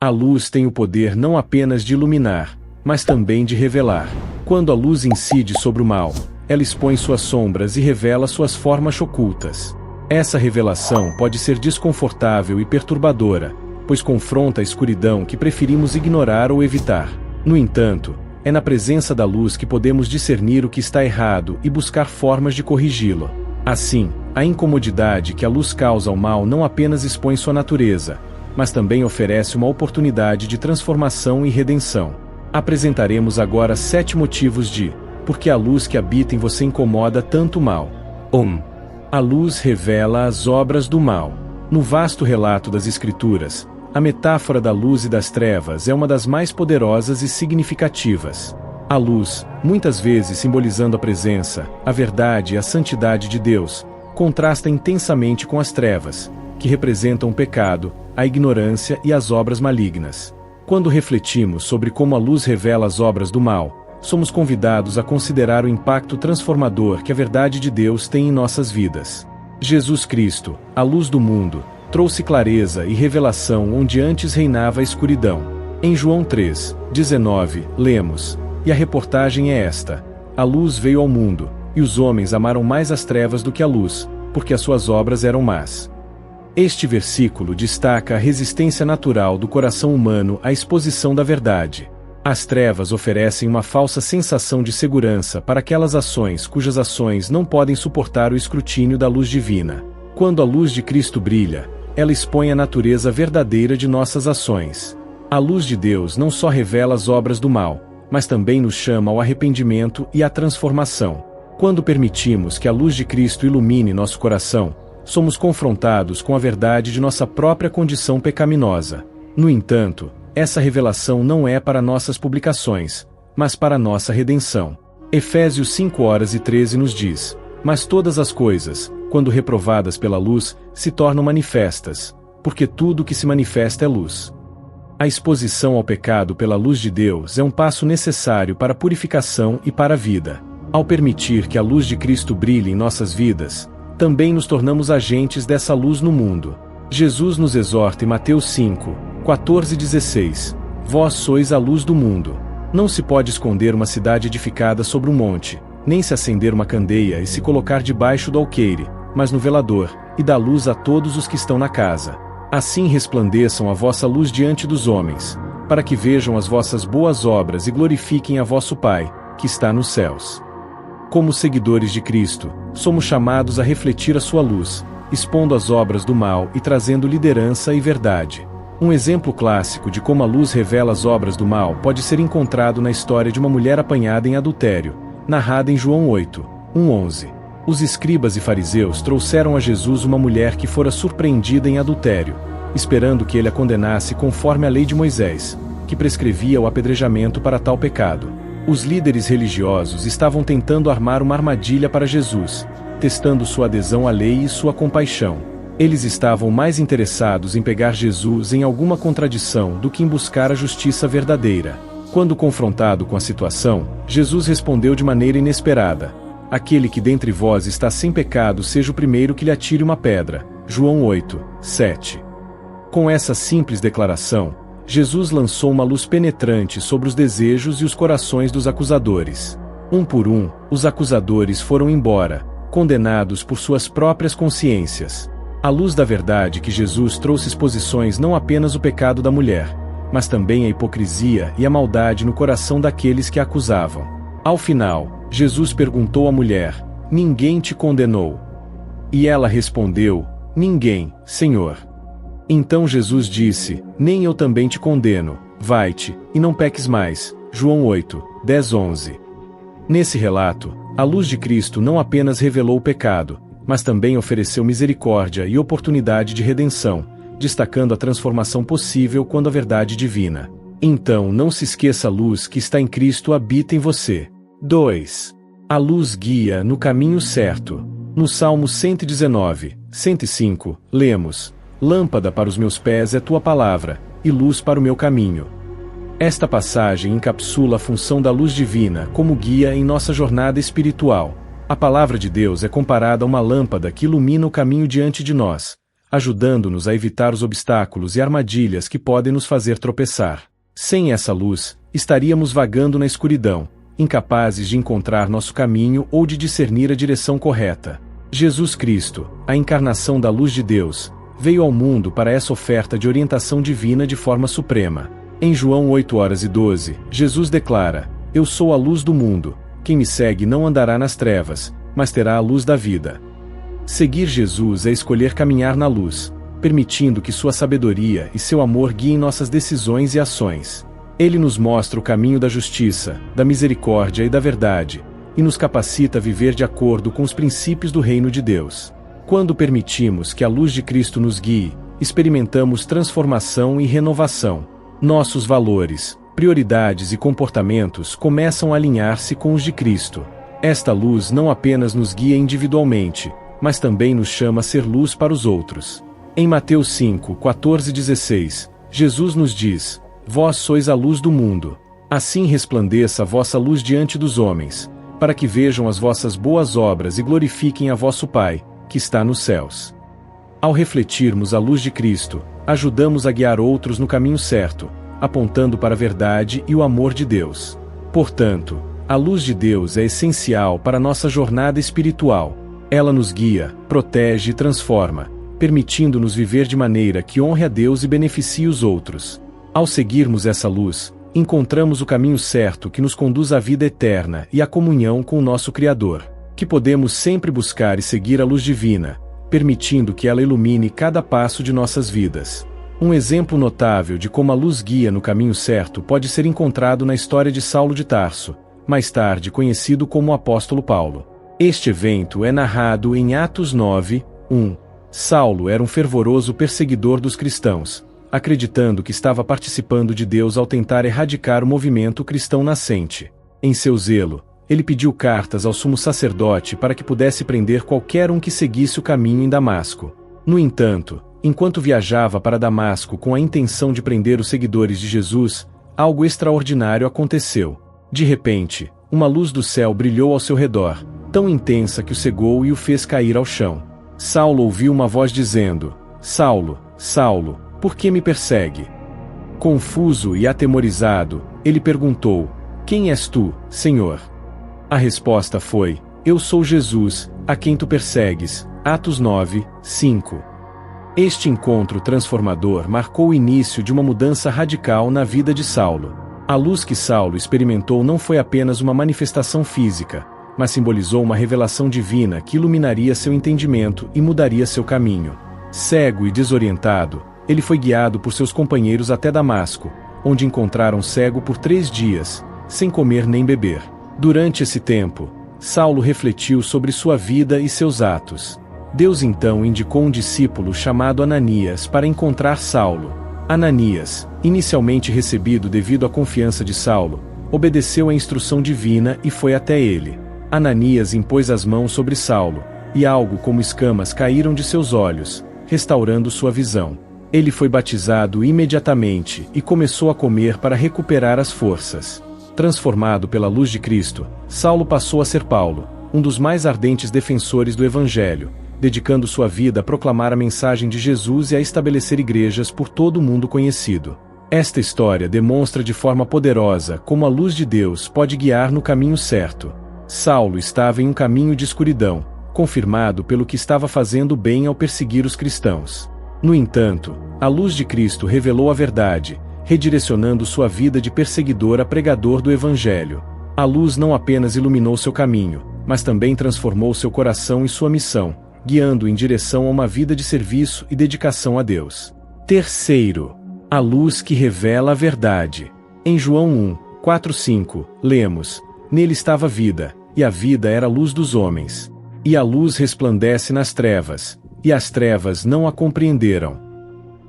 A luz tem o poder não apenas de iluminar, mas também de revelar. Quando a luz incide sobre o mal, ela expõe suas sombras e revela suas formas ocultas. Essa revelação pode ser desconfortável e perturbadora, pois confronta a escuridão que preferimos ignorar ou evitar. No entanto, é na presença da luz que podemos discernir o que está errado e buscar formas de corrigi-lo. Assim, a incomodidade que a luz causa ao mal não apenas expõe sua natureza, mas também oferece uma oportunidade de transformação e redenção. Apresentaremos agora 7 motivos de por que a luz que habita em você incomoda tanto o mal. 1. A luz revela as obras do mal. No vasto relato das Escrituras, a metáfora da luz e das trevas é uma das mais poderosas e significativas. A luz, muitas vezes simbolizando a presença, a verdade e a santidade de Deus, contrasta intensamente com as trevas, que representam o pecado, a ignorância e as obras malignas. Quando refletimos sobre como a luz revela as obras do mal, somos convidados a considerar o impacto transformador que a verdade de Deus tem em nossas vidas. Jesus Cristo, a luz do mundo, trouxe clareza e revelação onde antes reinava a escuridão. Em João 3:19, lemos: "E a reportagem é esta: a luz veio ao mundo, e os homens amaram mais as trevas do que a luz, porque as suas obras eram más." Este versículo destaca a resistência natural do coração humano à exposição da verdade. As trevas oferecem uma falsa sensação de segurança para aquelas ações cujas ações não podem suportar o escrutínio da luz divina. Quando a luz de Cristo brilha, ela expõe a natureza verdadeira de nossas ações. A luz de Deus não só revela as obras do mal, mas também nos chama ao arrependimento e à transformação. Quando permitimos que a luz de Cristo ilumine nosso coração, somos confrontados com a verdade de nossa própria condição pecaminosa. No entanto, essa revelação não é para nossas publicações, mas para nossa redenção. Efésios 5:13 nos diz: "Mas todas as coisas, quando reprovadas pela luz, se tornam manifestas, porque tudo o que se manifesta é luz." A exposição ao pecado pela luz de Deus é um passo necessário para a purificação e para a vida. Ao permitir que a luz de Cristo brilhe em nossas vidas, também nos tornamos agentes dessa luz no mundo. Jesus nos exorta em Mateus 5:14-16: "Vós sois a luz do mundo. Não se pode esconder uma cidade edificada sobre um monte, nem se acender uma candeia e se colocar debaixo do alqueire, mas no velador, e dá luz a todos os que estão na casa. Assim resplandeçam a vossa luz diante dos homens, para que vejam as vossas boas obras e glorifiquem a vosso Pai, que está nos céus." Como seguidores de Cristo, somos chamados a refletir a sua luz, expondo as obras do mal e trazendo liderança e verdade. Um exemplo clássico de como a luz revela as obras do mal pode ser encontrado na história de uma mulher apanhada em adultério, narrada em João 8:11. Os escribas e fariseus trouxeram a Jesus uma mulher que fora surpreendida em adultério, esperando que ele a condenasse conforme a lei de Moisés, que prescrevia o apedrejamento para tal pecado. Os líderes religiosos estavam tentando armar uma armadilha para Jesus, testando sua adesão à lei e sua compaixão. Eles estavam mais interessados em pegar Jesus em alguma contradição do que em buscar a justiça verdadeira. Quando confrontado com a situação, Jesus respondeu de maneira inesperada: "Aquele que dentre vós está sem pecado seja o primeiro que lhe atire uma pedra." João 8:7. Com essa simples declaração, Jesus lançou uma luz penetrante sobre os desejos e os corações dos acusadores. Um por um, os acusadores foram embora, condenados por suas próprias consciências. À luz da verdade que Jesus trouxe exposições não apenas o pecado da mulher, mas também a hipocrisia e a maldade no coração daqueles que a acusavam. Ao final, Jesus perguntou à mulher: "Ninguém te condenou?" E ela respondeu: "Ninguém, Senhor." Então Jesus disse: "Nem eu também te condeno, vai-te, e não peques mais." João 8:10-11. Nesse relato, a luz de Cristo não apenas revelou o pecado, mas também ofereceu misericórdia e oportunidade de redenção, destacando a transformação possível quando a verdade divina. Então não se esqueça, a luz que está em Cristo habita em você. 2. A luz guia no caminho certo. No Salmo 119:105, lemos: "Lâmpada para os meus pés é tua palavra, e luz para o meu caminho." Esta passagem encapsula a função da luz divina como guia em nossa jornada espiritual. A palavra de Deus é comparada a uma lâmpada que ilumina o caminho diante de nós, ajudando-nos a evitar os obstáculos e armadilhas que podem nos fazer tropeçar. Sem essa luz, estaríamos vagando na escuridão, incapazes de encontrar nosso caminho ou de discernir a direção correta. Jesus Cristo, a encarnação da luz de Deus, veio ao mundo para essa oferta de orientação divina de forma suprema. Em João 8:12, Jesus declara: Eu sou a luz do mundo, quem me segue não andará nas trevas, mas terá a luz da vida. Seguir Jesus é escolher caminhar na luz, permitindo que sua sabedoria e seu amor guiem nossas decisões e ações. Ele nos mostra o caminho da justiça, da misericórdia e da verdade, e nos capacita a viver de acordo com os princípios do reino de Deus. Quando permitimos que a luz de Cristo nos guie, experimentamos transformação e renovação. Nossos valores, prioridades e comportamentos começam a alinhar-se com os de Cristo. Esta luz não apenas nos guia individualmente, mas também nos chama a ser luz para os outros. Em Mateus 5:14-16, Jesus nos diz: Vós sois a luz do mundo. Assim resplandeça a vossa luz diante dos homens, para que vejam as vossas boas obras e glorifiquem a vosso Pai, que está nos céus. Ao refletirmos a luz de Cristo, ajudamos a guiar outros no caminho certo, apontando para a verdade e o amor de Deus. Portanto, a luz de Deus é essencial para nossa jornada espiritual. Ela nos guia, protege e transforma, permitindo-nos viver de maneira que honre a Deus e beneficie os outros. Ao seguirmos essa luz, encontramos o caminho certo que nos conduz à vida eterna e à comunhão com o nosso Criador, que podemos sempre buscar e seguir a luz divina, permitindo que ela ilumine cada passo de nossas vidas. Um exemplo notável de como a luz guia no caminho certo pode ser encontrado na história de Saulo de Tarso, mais tarde conhecido como o apóstolo Paulo. Este evento é narrado em Atos 9:1. Saulo era um fervoroso perseguidor dos cristãos, acreditando que estava participando de Deus ao tentar erradicar o movimento cristão nascente. Em seu zelo, ele pediu cartas ao sumo sacerdote para que pudesse prender qualquer um que seguisse o caminho em Damasco. No entanto, enquanto viajava para Damasco com a intenção de prender os seguidores de Jesus, algo extraordinário aconteceu. De repente, uma luz do céu brilhou ao seu redor, tão intensa que o cegou e o fez cair ao chão. Saulo ouviu uma voz dizendo: Saulo, Saulo, por que me persegue? Confuso e atemorizado, ele perguntou: Quem és tu, Senhor? A resposta foi: Eu sou Jesus, a quem tu persegues. Atos 9:5. Este encontro transformador marcou o início de uma mudança radical na vida de Saulo. A luz que Saulo experimentou não foi apenas uma manifestação física, mas simbolizou uma revelação divina que iluminaria seu entendimento e mudaria seu caminho. Cego e desorientado, ele foi guiado por seus companheiros até Damasco, onde encontraram cego por 3 dias, sem comer nem beber. Durante esse tempo, Saulo refletiu sobre sua vida e seus atos. Deus então indicou um discípulo chamado Ananias para encontrar Saulo. Ananias, inicialmente recebido devido à confiança de Saulo, obedeceu à instrução divina e foi até ele. Ananias impôs as mãos sobre Saulo, e algo como escamas caíram de seus olhos, restaurando sua visão. Ele foi batizado imediatamente e começou a comer para recuperar as forças. Transformado pela luz de Cristo, Saulo passou a ser Paulo, um dos mais ardentes defensores do Evangelho, dedicando sua vida a proclamar a mensagem de Jesus e a estabelecer igrejas por todo o mundo conhecido. Esta história demonstra de forma poderosa como a luz de Deus pode guiar no caminho certo. Saulo estava em um caminho de escuridão, confirmado pelo que estava fazendo bem ao perseguir os cristãos. No entanto, a luz de Cristo revelou a verdade, redirecionando sua vida de perseguidor a pregador do Evangelho. A luz não apenas iluminou seu caminho, mas também transformou seu coração e sua missão, guiando-o em direção a uma vida de serviço e dedicação a Deus. Terceiro, a luz que revela a verdade. Em João 1:4-5, lemos: Nele estava a vida, e a vida era a luz dos homens. E a luz resplandece nas trevas, e as trevas não a compreenderam.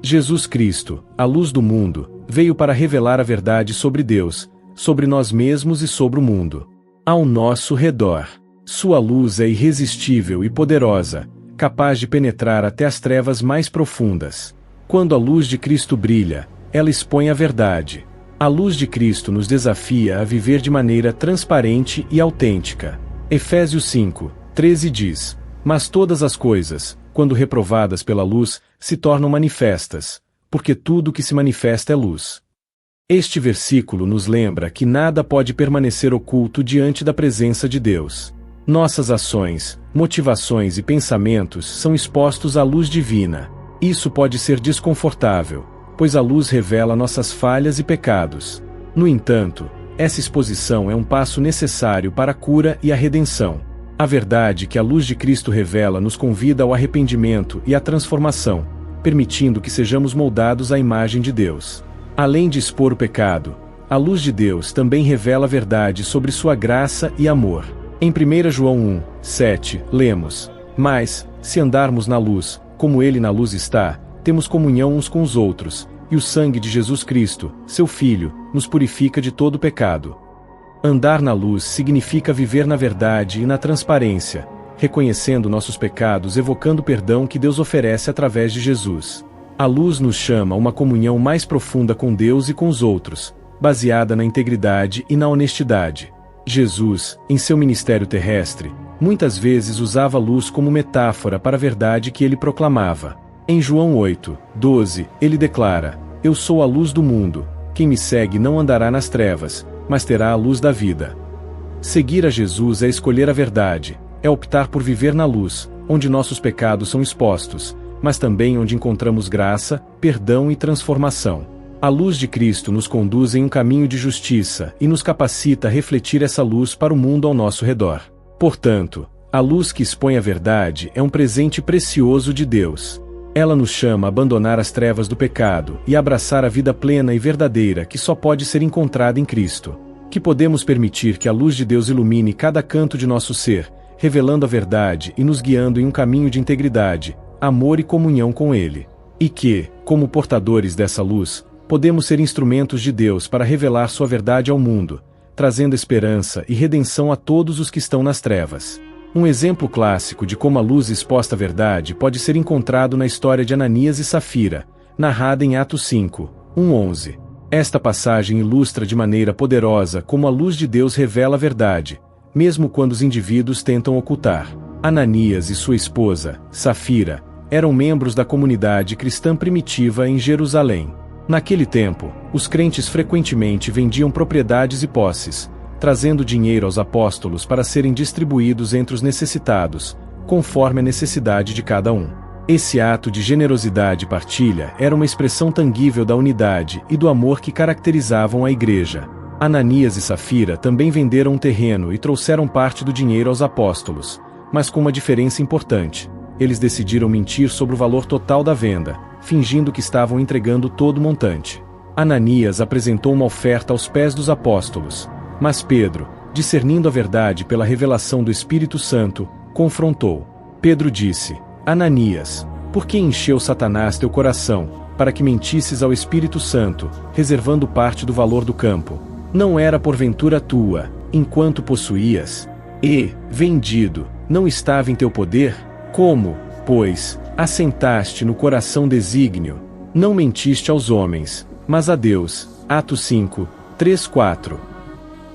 Jesus Cristo, a luz do mundo, veio para revelar a verdade sobre Deus, sobre nós mesmos e sobre o mundo. Ao nosso redor. Sua luz é irresistível e poderosa, capaz de penetrar até as trevas mais profundas. Quando a luz de Cristo brilha, ela expõe a verdade. A luz de Cristo nos desafia a viver de maneira transparente e autêntica. Efésios 5:13 diz: Mas todas as coisas, quando reprovadas pela luz, se tornam manifestas, porque tudo o que se manifesta é luz. Este versículo nos lembra que nada pode permanecer oculto diante da presença de Deus. Nossas ações, motivações e pensamentos são expostos à luz divina. Isso pode ser desconfortável, pois a luz revela nossas falhas e pecados. No entanto, essa exposição é um passo necessário para a cura e a redenção. A verdade que a luz de Cristo revela nos convida ao arrependimento e à transformação, permitindo que sejamos moldados à imagem de Deus. Além de expor o pecado, a luz de Deus também revela a verdade sobre sua graça e amor. Em 1 João 1:7, lemos: Mas, se andarmos na luz, como Ele na luz está, temos comunhão uns com os outros, e o sangue de Jesus Cristo, seu Filho, nos purifica de todo pecado. Andar na luz significa viver na verdade e na transparência, reconhecendo nossos pecados, evocando o perdão que Deus oferece através de Jesus. A luz nos chama a uma comunhão mais profunda com Deus e com os outros, baseada na integridade e na honestidade. Jesus, em seu ministério terrestre, muitas vezes usava a luz como metáfora para a verdade que ele proclamava. Em João 8:12, ele declara: Eu sou a luz do mundo, quem me segue não andará nas trevas, mas terá a luz da vida. Seguir a Jesus é escolher a verdade, é optar por viver na luz, onde nossos pecados são expostos, mas também onde encontramos graça, perdão e transformação. A luz de Cristo nos conduz em um caminho de justiça e nos capacita a refletir essa luz para o mundo ao nosso redor. Portanto, a luz que expõe a verdade é um presente precioso de Deus. Ela nos chama a abandonar as trevas do pecado e abraçar a vida plena e verdadeira que só pode ser encontrada em Cristo. Que podemos permitir que a luz de Deus ilumine cada canto de nosso ser, revelando a verdade e nos guiando em um caminho de integridade, amor e comunhão com Ele. E que, como portadores dessa luz, podemos ser instrumentos de Deus para revelar sua verdade ao mundo, trazendo esperança e redenção a todos os que estão nas trevas. Um exemplo clássico de como a luz exposta à verdade pode ser encontrado na história de Ananias e Safira, narrada em Atos 5:1-11. Esta passagem ilustra de maneira poderosa como a luz de Deus revela a verdade, mesmo quando os indivíduos tentam ocultar. Ananias e sua esposa, Safira, eram membros da comunidade cristã primitiva em Jerusalém. Naquele tempo, os crentes frequentemente vendiam propriedades e posses, trazendo dinheiro aos apóstolos para serem distribuídos entre os necessitados, conforme a necessidade de cada um. Esse ato de generosidade e partilha era uma expressão tangível da unidade e do amor que caracterizavam a igreja. Ananias e Safira também venderam um terreno e trouxeram parte do dinheiro aos apóstolos, mas com uma diferença importante. Eles decidiram mentir sobre o valor total da venda, fingindo que estavam entregando todo o montante. Ananias apresentou uma oferta aos pés dos apóstolos, mas Pedro, discernindo a verdade pela revelação do Espírito Santo, confrontou. Pedro disse: Ananias, por que encheu Satanás teu coração, para que mentisses ao Espírito Santo, reservando parte do valor do campo? Não era porventura tua, enquanto possuías, e, vendido, não estava em teu poder? Como, pois, assentaste no coração desígnio? Não mentiste aos homens, mas a Deus. Atos 5:3-4.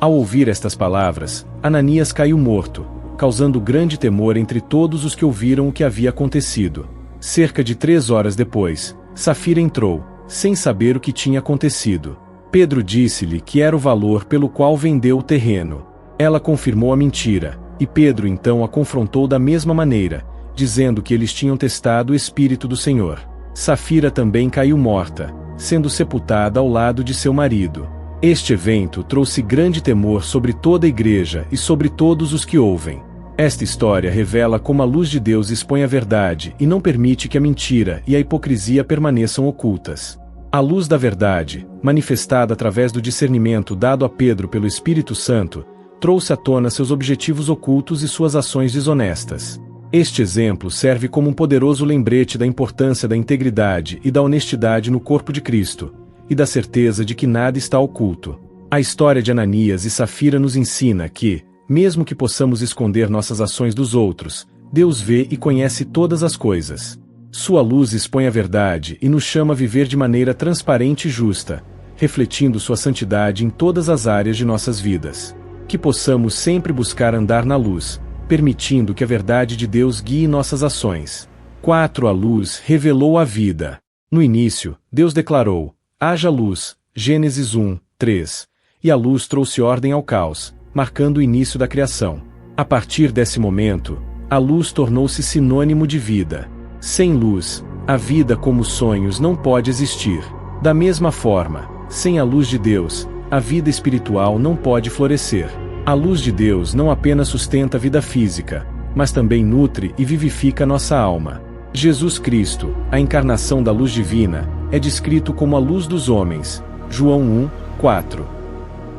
Ao ouvir estas palavras, Ananias caiu morto, causando grande temor entre todos os que ouviram o que havia acontecido. Cerca de 3 horas depois, Safira entrou, sem saber o que tinha acontecido. Pedro disse-lhe que era o valor pelo qual vendeu o terreno. Ela confirmou a mentira, e Pedro então a confrontou da mesma maneira, dizendo que eles tinham testado o Espírito do Senhor. Safira também caiu morta, sendo sepultada ao lado de seu marido. Este evento trouxe grande temor sobre toda a igreja e sobre todos os que ouvem. Esta história revela como a luz de Deus expõe a verdade e não permite que a mentira e a hipocrisia permaneçam ocultas. A luz da verdade, manifestada através do discernimento dado a Pedro pelo Espírito Santo, trouxe à tona seus objetivos ocultos e suas ações desonestas. Este exemplo serve como um poderoso lembrete da importância da integridade e da honestidade no corpo de Cristo, e da certeza de que nada está oculto. A história de Ananias e Safira nos ensina que, mesmo que possamos esconder nossas ações dos outros, Deus vê e conhece todas as coisas. Sua luz expõe a verdade e nos chama a viver de maneira transparente e justa, refletindo sua santidade em todas as áreas de nossas vidas. Que possamos sempre buscar andar na luz, permitindo que a verdade de Deus guie nossas ações. 4. A luz revelou a vida. No início, Deus declarou: haja luz, Gênesis 1, 3. E a luz trouxe ordem ao caos, marcando o início da criação. A partir desse momento, a luz tornou-se sinônimo de vida. Sem luz, a vida como sonhos não pode existir. Da mesma forma, sem a luz de Deus, a vida espiritual não pode florescer. A luz de Deus não apenas sustenta a vida física, mas também nutre e vivifica nossa alma. Jesus Cristo, a encarnação da luz divina, é descrito como a luz dos homens. João 1, 4.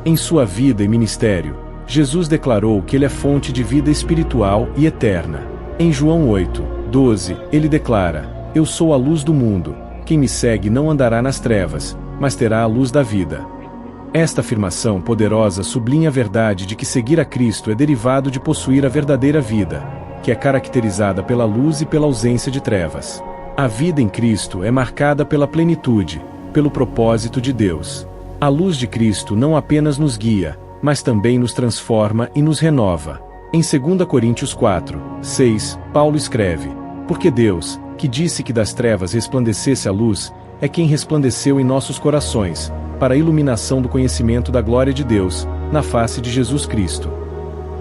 Em sua vida e ministério, Jesus declarou que ele é fonte de vida espiritual e eterna. Em João 8, 12, ele declara: eu sou a luz do mundo, quem me segue não andará nas trevas, mas terá a luz da vida. Esta afirmação poderosa sublinha a verdade de que seguir a Cristo é derivado de possuir a verdadeira vida, que é caracterizada pela luz e pela ausência de trevas. A vida em Cristo é marcada pela plenitude, pelo propósito de Deus. A luz de Cristo não apenas nos guia, mas também nos transforma e nos renova. Em 2 Coríntios 4, 6, Paulo escreve: porque Deus, que disse que das trevas resplandecesse a luz, é quem resplandeceu em nossos corações, para a iluminação do conhecimento da glória de Deus, na face de Jesus Cristo.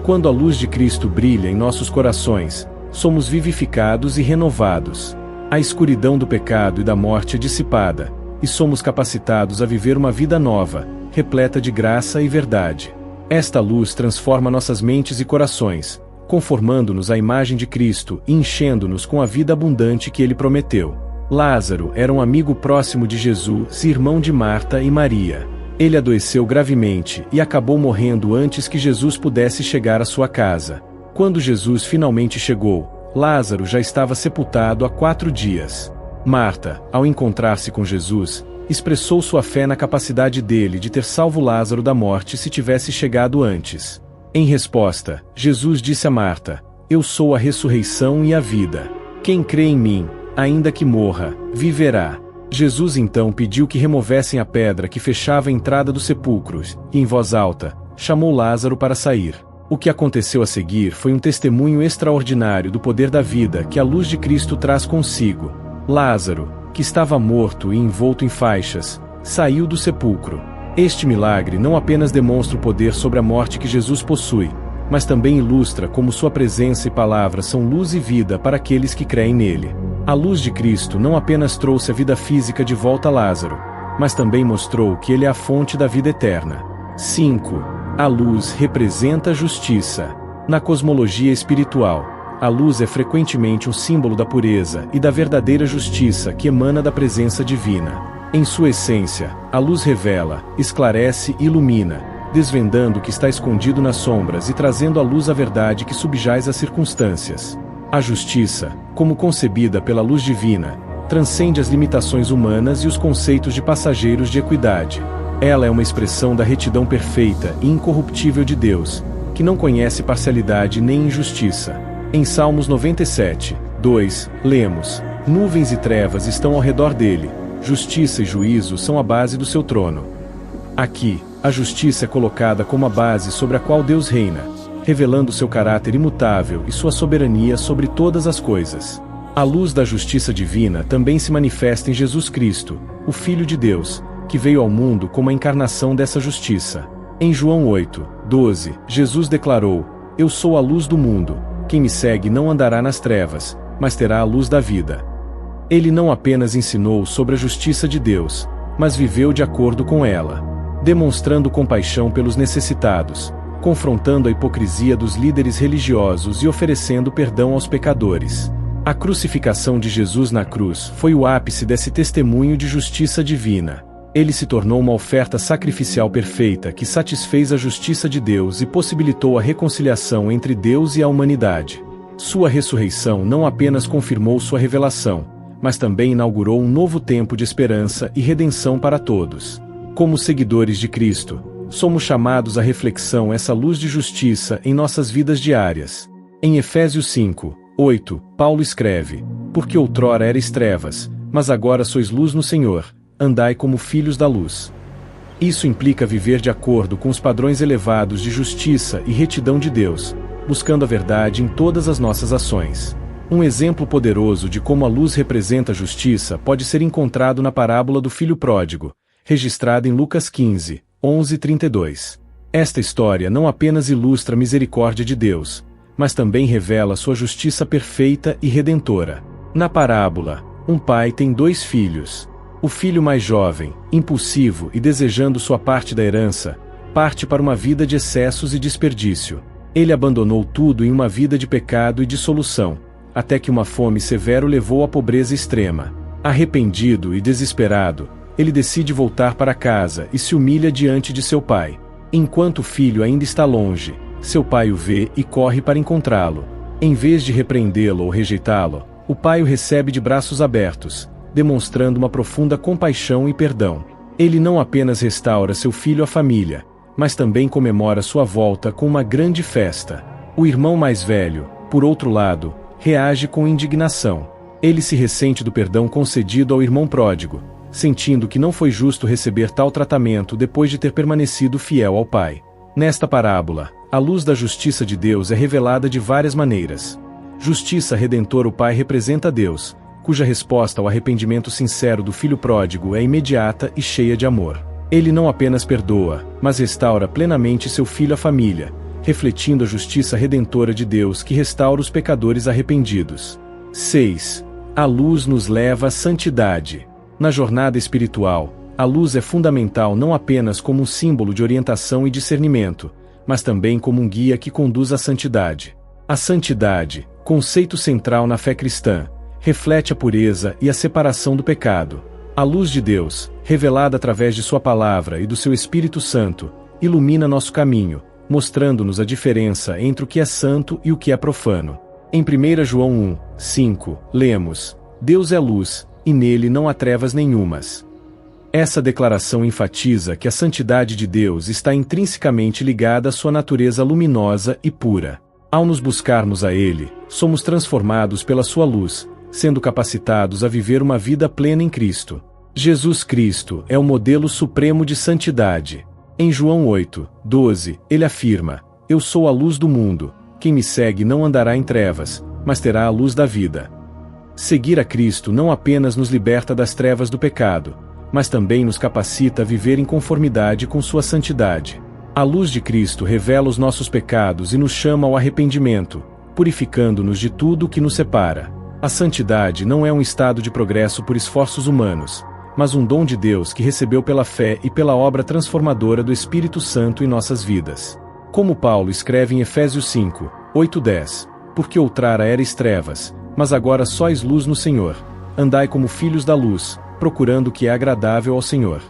Quando a luz de Cristo brilha em nossos corações, somos vivificados e renovados. A escuridão do pecado e da morte é dissipada, e somos capacitados a viver uma vida nova, repleta de graça e verdade. Esta luz transforma nossas mentes e corações, conformando-nos à imagem de Cristo e enchendo-nos com a vida abundante que ele prometeu. Lázaro era um amigo próximo de Jesus e irmão de Marta e Maria. Ele adoeceu gravemente e acabou morrendo antes que Jesus pudesse chegar à sua casa. Quando Jesus finalmente chegou, Lázaro já estava sepultado há 4 dias. Marta, ao encontrar-se com Jesus, expressou sua fé na capacidade dele de ter salvo Lázaro da morte se tivesse chegado antes. Em resposta, Jesus disse a Marta: eu sou a ressurreição e a vida. Quem crê em mim, ainda que morra, viverá. Jesus então pediu que removessem a pedra que fechava a entrada do sepulcro, e em voz alta, chamou Lázaro para sair. O que aconteceu a seguir foi um testemunho extraordinário do poder da vida que a luz de Cristo traz consigo. Lázaro, que estava morto e envolto em faixas, saiu do sepulcro. Este milagre não apenas demonstra o poder sobre a morte que Jesus possui, mas também ilustra como sua presença e palavra são luz e vida para aqueles que creem nele. A luz de Cristo não apenas trouxe a vida física de volta a Lázaro, mas também mostrou que ele é a fonte da vida eterna. 5. A luz representa a justiça. Na cosmologia espiritual, a luz é frequentemente um símbolo da pureza e da verdadeira justiça que emana da presença divina. Em sua essência, a luz revela, esclarece e ilumina, desvendando o que está escondido nas sombras e trazendo à luz a verdade que subjaz às circunstâncias. A justiça, como concebida pela luz divina, transcende as limitações humanas e os conceitos de passageiros de equidade. Ela é uma expressão da retidão perfeita e incorruptível de Deus, que não conhece parcialidade nem injustiça. Em Salmos 97, 2, lemos: nuvens e trevas estão ao redor dele, justiça e juízo são a base do seu trono. Aqui, a justiça é colocada como a base sobre a qual Deus reina, revelando seu caráter imutável e sua soberania sobre todas as coisas. A luz da justiça divina também se manifesta em Jesus Cristo, o Filho de Deus, que veio ao mundo como a encarnação dessa justiça. Em João 8, 12, Jesus declarou: eu sou a luz do mundo, quem me segue não andará nas trevas, mas terá a luz da vida. Ele não apenas ensinou sobre a justiça de Deus, mas viveu de acordo com ela, demonstrando compaixão pelos necessitados, confrontando a hipocrisia dos líderes religiosos e oferecendo perdão aos pecadores. A crucificação de Jesus na cruz foi o ápice desse testemunho de justiça divina. Ele se tornou uma oferta sacrificial perfeita que satisfez a justiça de Deus e possibilitou a reconciliação entre Deus e a humanidade. Sua ressurreição não apenas confirmou sua revelação, mas também inaugurou um novo tempo de esperança e redenção para todos. Como seguidores de Cristo, somos chamados à reflexão essa luz de justiça em nossas vidas diárias. Em Efésios 5, 8, Paulo escreve: porque outrora erais trevas, mas agora sois luz no Senhor, andai como filhos da luz. Isso implica viver de acordo com os padrões elevados de justiça e retidão de Deus, buscando a verdade em todas as nossas ações. Um exemplo poderoso de como a luz representa a justiça pode ser encontrado na parábola do filho pródigo, registrada em Lucas 15, 11:32. Esta história não apenas ilustra a misericórdia de Deus, mas também revela sua justiça perfeita e redentora. Na parábola, um pai tem 2 filhos. O filho mais jovem, impulsivo e desejando sua parte da herança, parte para uma vida de excessos e desperdício. Ele abandonou tudo em uma vida de pecado e dissolução, até que uma fome severa o levou à pobreza extrema. Arrependido e desesperado, ele decide voltar para casa e se humilha diante de seu pai. Enquanto o filho ainda está longe, seu pai o vê e corre para encontrá-lo. Em vez de repreendê-lo ou rejeitá-lo, o pai o recebe de braços abertos, demonstrando uma profunda compaixão e perdão. Ele não apenas restaura seu filho à família, mas também comemora sua volta com uma grande festa. O irmão mais velho, por outro lado, reage com indignação. Ele se ressente do perdão concedido ao irmão pródigo, sentindo que não foi justo receber tal tratamento depois de ter permanecido fiel ao pai. Nesta parábola, a luz da justiça de Deus é revelada de várias maneiras. Justiça redentora: o pai representa Deus, cuja resposta ao arrependimento sincero do filho pródigo é imediata e cheia de amor. Ele não apenas perdoa, mas restaura plenamente seu filho à família, refletindo a justiça redentora de Deus que restaura os pecadores arrependidos. 6. A luz nos leva à santidade. Na jornada espiritual, a luz é fundamental não apenas como um símbolo de orientação e discernimento, mas também como um guia que conduz à santidade. A santidade, conceito central na fé cristã, reflete a pureza e a separação do pecado. A luz de Deus, revelada através de sua palavra e do seu Espírito Santo, ilumina nosso caminho, mostrando-nos a diferença entre o que é santo e o que é profano. Em 1 João 1, 5, lemos: Deus é luz, e nele não há trevas nenhumas. Essa declaração enfatiza que a santidade de Deus está intrinsecamente ligada à sua natureza luminosa e pura. Ao nos buscarmos a Ele, somos transformados pela sua luz, sendo capacitados a viver uma vida plena em Cristo. Jesus Cristo é o modelo supremo de santidade. Em João 8, 12, ele afirma: Eu sou a luz do mundo, quem me segue não andará em trevas, mas terá a luz da vida. Seguir a Cristo não apenas nos liberta das trevas do pecado, mas também nos capacita a viver em conformidade com sua santidade. A luz de Cristo revela os nossos pecados e nos chama ao arrependimento, purificando-nos de tudo o que nos separa. A santidade não é um estado de progresso por esforços humanos, mas um dom de Deus que recebeu pela fé e pela obra transformadora do Espírito Santo em nossas vidas. Como Paulo escreve em Efésios 5, 8-10, porque outrora erais trevas, mas agora sois luz no Senhor. Andai como filhos da luz, procurando o que é agradável ao Senhor.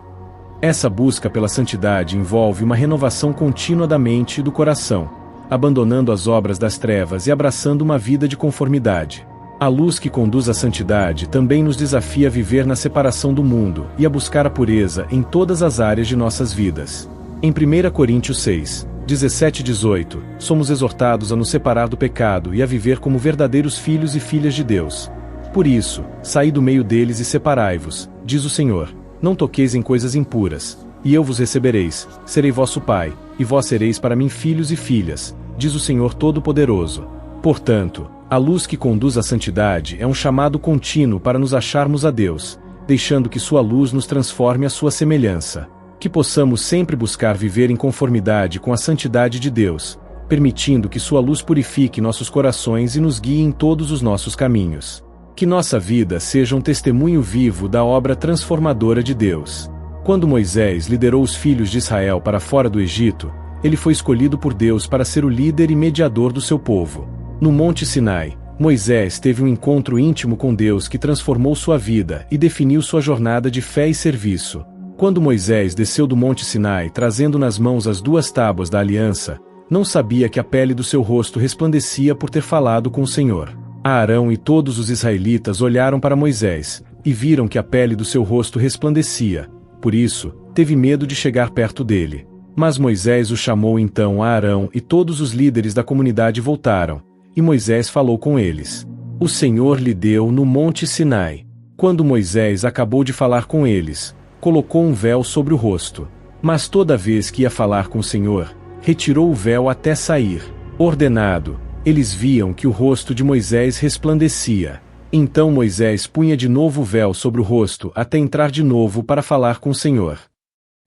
Essa busca pela santidade envolve uma renovação contínua da mente e do coração, abandonando as obras das trevas e abraçando uma vida de conformidade. A luz que conduz à santidade também nos desafia a viver na separação do mundo e a buscar a pureza em todas as áreas de nossas vidas. Em 1 Coríntios 6, 17-18, somos exortados a nos separar do pecado e a viver como verdadeiros filhos e filhas de Deus. Por isso, saí do meio deles e separai-vos, diz o Senhor. Não toqueis em coisas impuras, e eu vos recebereis, serei vosso pai, e vós sereis para mim filhos e filhas, diz o Senhor Todo-Poderoso. Portanto, a luz que conduz à santidade é um chamado contínuo para nos acharmos a Deus, deixando que sua luz nos transforme à sua semelhança. Que possamos sempre buscar viver em conformidade com a santidade de Deus, permitindo que sua luz purifique nossos corações e nos guie em todos os nossos caminhos. Que nossa vida seja um testemunho vivo da obra transformadora de Deus. Quando Moisés liderou os filhos de Israel para fora do Egito, ele foi escolhido por Deus para ser o líder e mediador do seu povo. No Monte Sinai, Moisés teve um encontro íntimo com Deus que transformou sua vida e definiu sua jornada de fé e serviço. Quando Moisés desceu do Monte Sinai trazendo nas mãos as 2 tábuas da aliança, não sabia que a pele do seu rosto resplandecia por ter falado com o Senhor. Arão e todos os israelitas olharam para Moisés, e viram que a pele do seu rosto resplandecia. Por isso, teve medo de chegar perto dele. Mas Moisés o chamou então a Arão e todos os líderes da comunidade voltaram, e Moisés falou com eles. O Senhor lhe deu no Monte Sinai. Quando Moisés acabou de falar com eles, colocou um véu sobre o rosto. Mas toda vez que ia falar com o Senhor, retirou o véu até sair. Ordenado, eles viam que o rosto de Moisés resplandecia. Então Moisés punha de novo o véu sobre o rosto até entrar de novo para falar com o Senhor.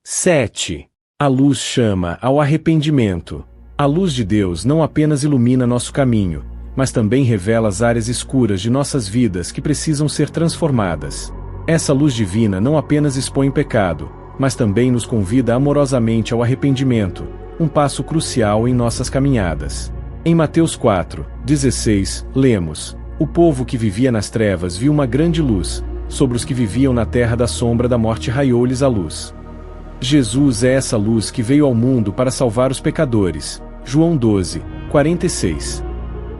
7. A luz chama ao arrependimento. A luz de Deus não apenas ilumina nosso caminho, mas também revela as áreas escuras de nossas vidas que precisam ser transformadas. Essa luz divina não apenas expõe o pecado, mas também nos convida amorosamente ao arrependimento, um passo crucial em nossas caminhadas. Em Mateus 4:16, lemos: O povo que vivia nas trevas viu uma grande luz, sobre os que viviam na terra da sombra da morte raiou-lhes a luz. Jesus é essa luz que veio ao mundo para salvar os pecadores. João 12:46.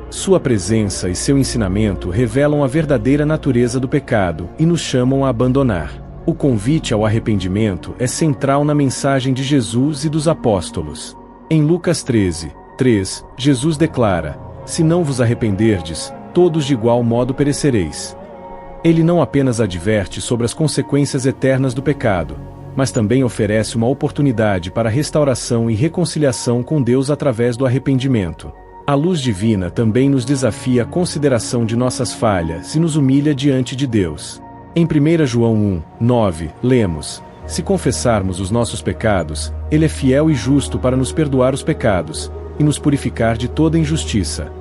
Sua presença e seu ensinamento revelam a verdadeira natureza do pecado e nos chamam a abandonar. O convite ao arrependimento é central na mensagem de Jesus e dos apóstolos. Em Lucas 13:3, Jesus declara: Se não vos arrependerdes, todos de igual modo perecereis. Ele não apenas adverte sobre as consequências eternas do pecado, mas também oferece uma oportunidade para restauração e reconciliação com Deus através do arrependimento. A luz divina também nos desafia à consideração de nossas falhas e nos humilha diante de Deus. Em 1 João 1:9, lemos: Se confessarmos os nossos pecados, Ele é fiel e justo para nos perdoar os pecados e nos purificar de toda injustiça.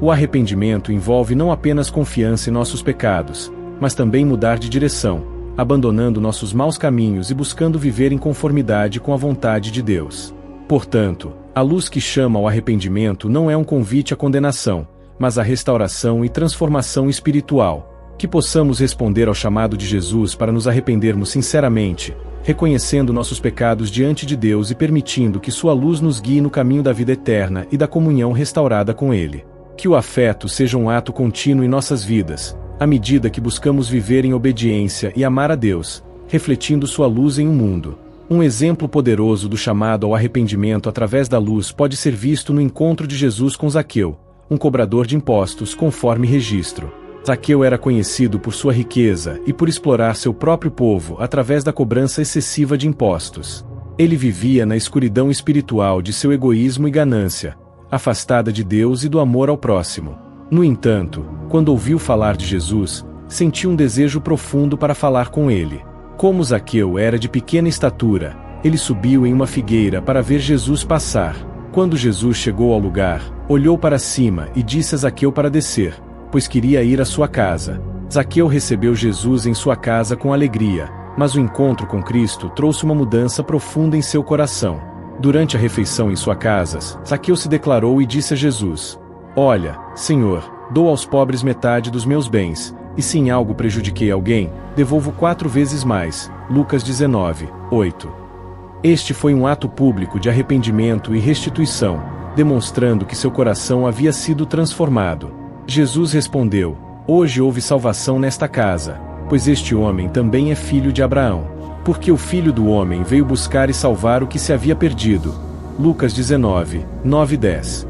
O arrependimento envolve não apenas confiança em nossos pecados, mas também mudar de direção, abandonando nossos maus caminhos e buscando viver em conformidade com a vontade de Deus. Portanto, a luz que chama ao arrependimento não é um convite à condenação, mas à restauração e transformação espiritual. Que possamos responder ao chamado de Jesus para nos arrependermos sinceramente, reconhecendo nossos pecados diante de Deus e permitindo que sua luz nos guie no caminho da vida eterna e da comunhão restaurada com Ele. Que o afeto seja um ato contínuo em nossas vidas, à medida que buscamos viver em obediência e amar a Deus, refletindo sua luz em um mundo. Um exemplo poderoso do chamado ao arrependimento através da luz pode ser visto no encontro de Jesus com Zaqueu, um cobrador de impostos conforme registro. Zaqueu era conhecido por sua riqueza e por explorar seu próprio povo através da cobrança excessiva de impostos. Ele vivia na escuridão espiritual de seu egoísmo e ganância, afastada de Deus e do amor ao próximo. No entanto, quando ouviu falar de Jesus, sentiu um desejo profundo para falar com ele. Como Zaqueu era de pequena estatura, ele subiu em uma figueira para ver Jesus passar. Quando Jesus chegou ao lugar, olhou para cima e disse a Zaqueu para descer, pois queria ir à sua casa. Zaqueu recebeu Jesus em sua casa com alegria, mas o encontro com Cristo trouxe uma mudança profunda em seu coração. Durante a refeição em sua casa, Zaqueu se declarou e disse a Jesus: Olha, Senhor, dou aos pobres metade dos meus bens, e se em algo prejudiquei alguém, devolvo 4 vezes mais. Lucas 19:8. Este foi um ato público de arrependimento e restituição, demonstrando que seu coração havia sido transformado. Jesus respondeu: Hoje houve salvação nesta casa, pois este homem também é filho de Abraão. Porque o Filho do Homem veio buscar e salvar o que se havia perdido. Lucas 19:9-10.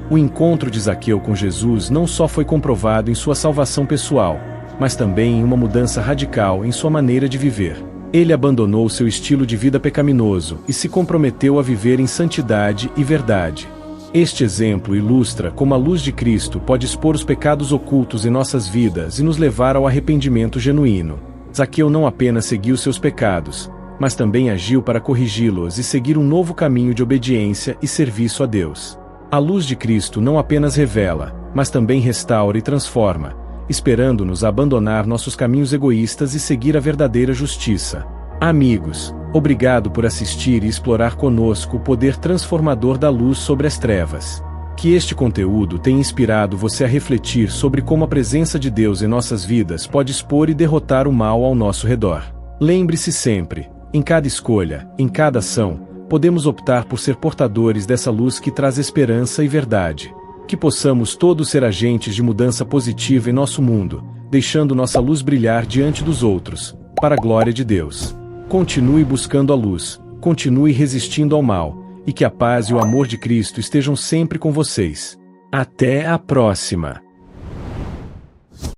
O encontro de Zaqueu com Jesus não só foi comprovado em sua salvação pessoal, mas também em uma mudança radical em sua maneira de viver. Ele abandonou seu estilo de vida pecaminoso e se comprometeu a viver em santidade e verdade. Este exemplo ilustra como a luz de Cristo pode expor os pecados ocultos em nossas vidas e nos levar ao arrependimento genuíno. Zaqueu não apenas seguiu seus pecados, mas também agiu para corrigi-los e seguir um novo caminho de obediência e serviço a Deus. A luz de Cristo não apenas revela, mas também restaura e transforma, esperando-nos a abandonar nossos caminhos egoístas e seguir a verdadeira justiça. Amigos, obrigado por assistir e explorar conosco o poder transformador da luz sobre as trevas. Que este conteúdo tenha inspirado você a refletir sobre como a presença de Deus em nossas vidas pode expor e derrotar o mal ao nosso redor. Lembre-se sempre, em cada escolha, em cada ação, podemos optar por ser portadores dessa luz que traz esperança e verdade. Que possamos todos ser agentes de mudança positiva em nosso mundo, deixando nossa luz brilhar diante dos outros, para a glória de Deus. Continue buscando a luz, continue resistindo ao mal, e que a paz e o amor de Cristo estejam sempre com vocês. Até a próxima!